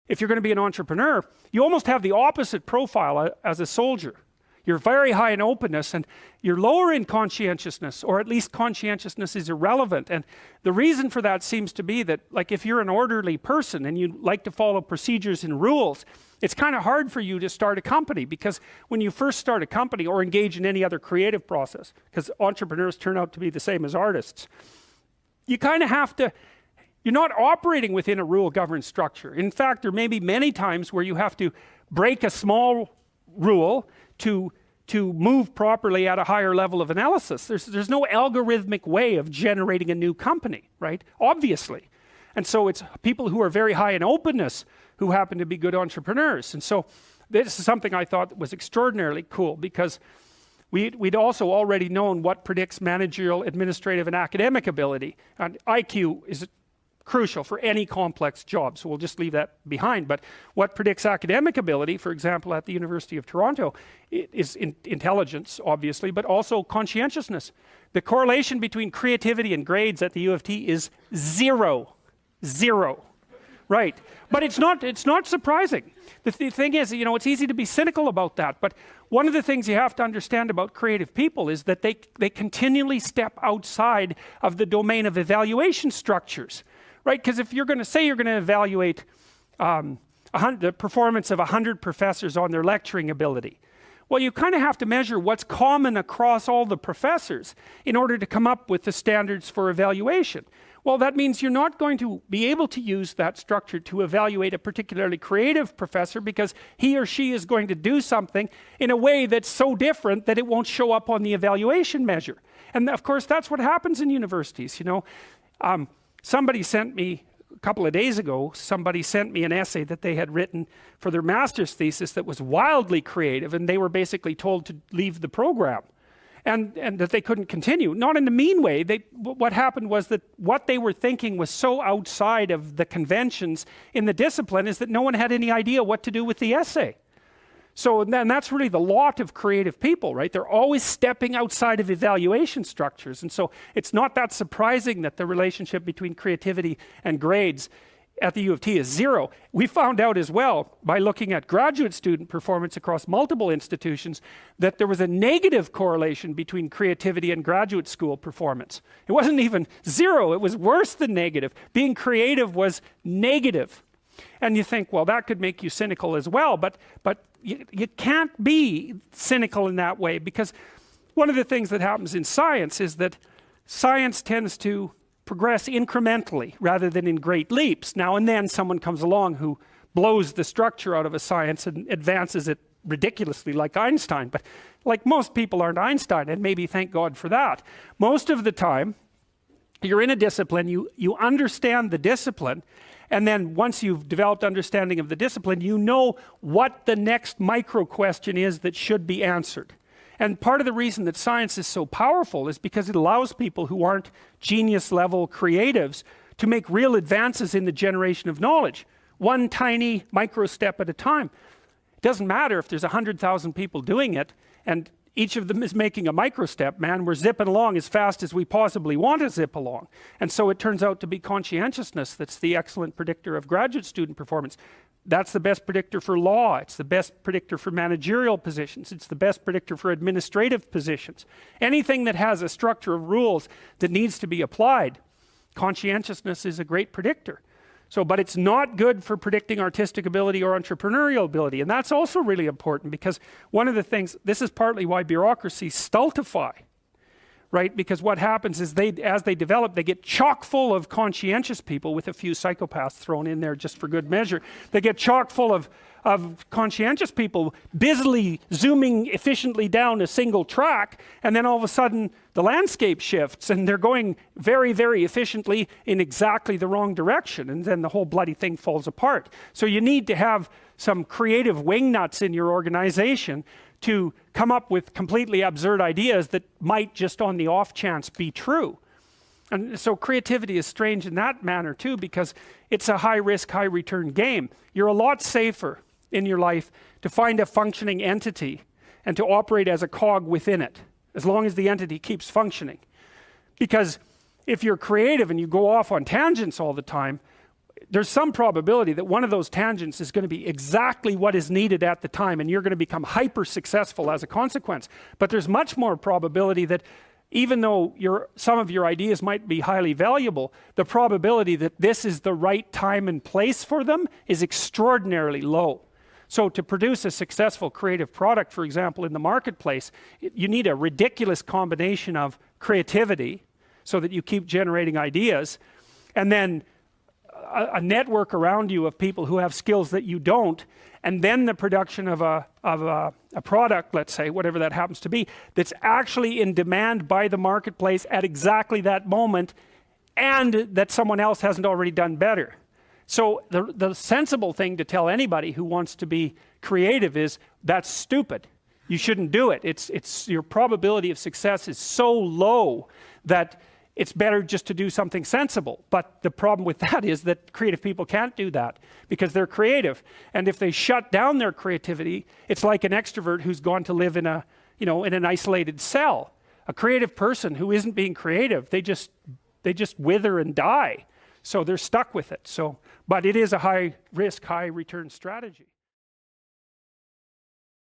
if you're going to be an entrepreneur, you almost have the opposite profile as a soldier. You're very high in openness and you're lower in conscientiousness, or at least conscientiousness is irrelevant. And the reason for that seems to be that, like, if you're an orderly person and you like to follow procedures and rules, it's kind of hard for you to start a company, because when you first start a company or engage in any other creative process, because entrepreneurs turn out to be the same as artists, you kind of have to, you're not operating within a rule-governed structure. In fact, there may be many times where you have to break a small rule to move properly at a higher level of analysis. There's no algorithmic way of generating a new company, right? Obviously. And so it's people who are very high in openness who happen to be good entrepreneurs. And so this is something I thought was extraordinarily cool, because we'd also already known what predicts managerial, administrative, and academic ability. And IQ is crucial for any complex job, so we'll just leave that behind. But what predicts academic ability, for example, at the University of Toronto, is intelligence, obviously, but also conscientiousness. The correlation between creativity and grades at the U of T is zero. Right? But it's not surprising. The thing is, you know, it's easy to be cynical about that, but one of the things you have to understand about creative people is that they continually step outside of the domain of evaluation structures. Right? Because if you're going to say you're going to evaluate the performance of 100 professors on their lecturing ability, well, you kind of have to measure what's common across all the professors in order to come up with the standards for evaluation. Well, that means you're not going to be able to use that structure to evaluate a particularly creative professor, because he or she is going to do something in a way that's so different that it won't show up on the evaluation measure. And of course, that's what happens in universities, you know. Somebody sent me, a couple of days ago, somebody sent me an essay that they had written for their master's thesis that was wildly creative, and they were basically told to leave the program and that they couldn't continue. Not in a mean way. What happened was that what they were thinking was so outside of the conventions in the discipline is that no one had any idea what to do with the essay. So then that's really the lot of creative people, right? They're always stepping outside of evaluation structures. And so it's not that surprising that the relationship between creativity and grades at the U of T is zero. We found out as well, by looking at graduate student performance across multiple institutions, that there was a negative correlation between creativity and graduate school performance. It wasn't even zero, it was worse than negative. Being creative was negative. And you think, well, that could make you cynical as well, but you can't be cynical in that way, because one of the things that happens in science is that science tends to progress incrementally rather than in great leaps. Now and then someone comes along who blows the structure out of a science and advances it ridiculously, like Einstein, but like, most people aren't Einstein, and maybe thank God for that. Most of the time you're in a discipline, you understand the discipline, and then once you've developed understanding of the discipline, you know what the next micro question is that should be answered. And part of the reason that science is so powerful is because it allows people who aren't genius level creatives to make real advances in the generation of knowledge, one tiny micro step at a time. It doesn't matter if there's 100,000 people doing it and each of them is making a micro step, man. We're zipping along as fast as we possibly want to zip along. And so it turns out to be conscientiousness that's the excellent predictor of graduate student performance. That's the best predictor for law. It's the best predictor for managerial positions. It's the best predictor for administrative positions. Anything that has a structure of rules that needs to be applied, conscientiousness is a great predictor. So, but it's not good for predicting artistic ability or entrepreneurial ability. And that's also really important, because one of the things, this is partly why bureaucracies stultify, right? Because what happens is as they develop, they get chock full of conscientious people, with a few psychopaths thrown in there just for good measure. They get chock full of conscientious people busily zooming efficiently down a single track, and then all of a sudden the landscape shifts and they're going very, very efficiently in exactly the wrong direction, and then the whole bloody thing falls apart. So you need to have some creative wingnuts in your organization to come up with completely absurd ideas that might just on the off chance be true. And so creativity is strange in that manner too, because it's a high risk, high return game. You're a lot safer in your life to find a functioning entity and to operate as a cog within it, as long as the entity keeps functioning. Because if you're creative and you go off on tangents all the time, there's some probability that one of those tangents is going to be exactly what is needed at the time, and you're going to become hyper successful as a consequence. But there's much more probability that even though some of your ideas might be highly valuable, the probability that this is the right time and place for them is extraordinarily low. So to produce a successful creative product, for example, in the marketplace, you need a ridiculous combination of creativity so that you keep generating ideas, and then a network around you of people who have skills that you don't, and then the production of a product, let's say, whatever that happens to be, that's actually in demand by the marketplace at exactly that moment, and that someone else hasn't already done better. So the sensible thing to tell anybody who wants to be creative is, that's stupid. You shouldn't do it. It's your probability of success is so low that it's better just to do something sensible. But the problem with that is that creative people can't do that because they're creative. And if they shut down their creativity, it's like an extrovert who's gone to live in in an isolated cell. A creative person who isn't being creative, they just wither and die. So they're stuck with it. But it is a high risk, high return strategy.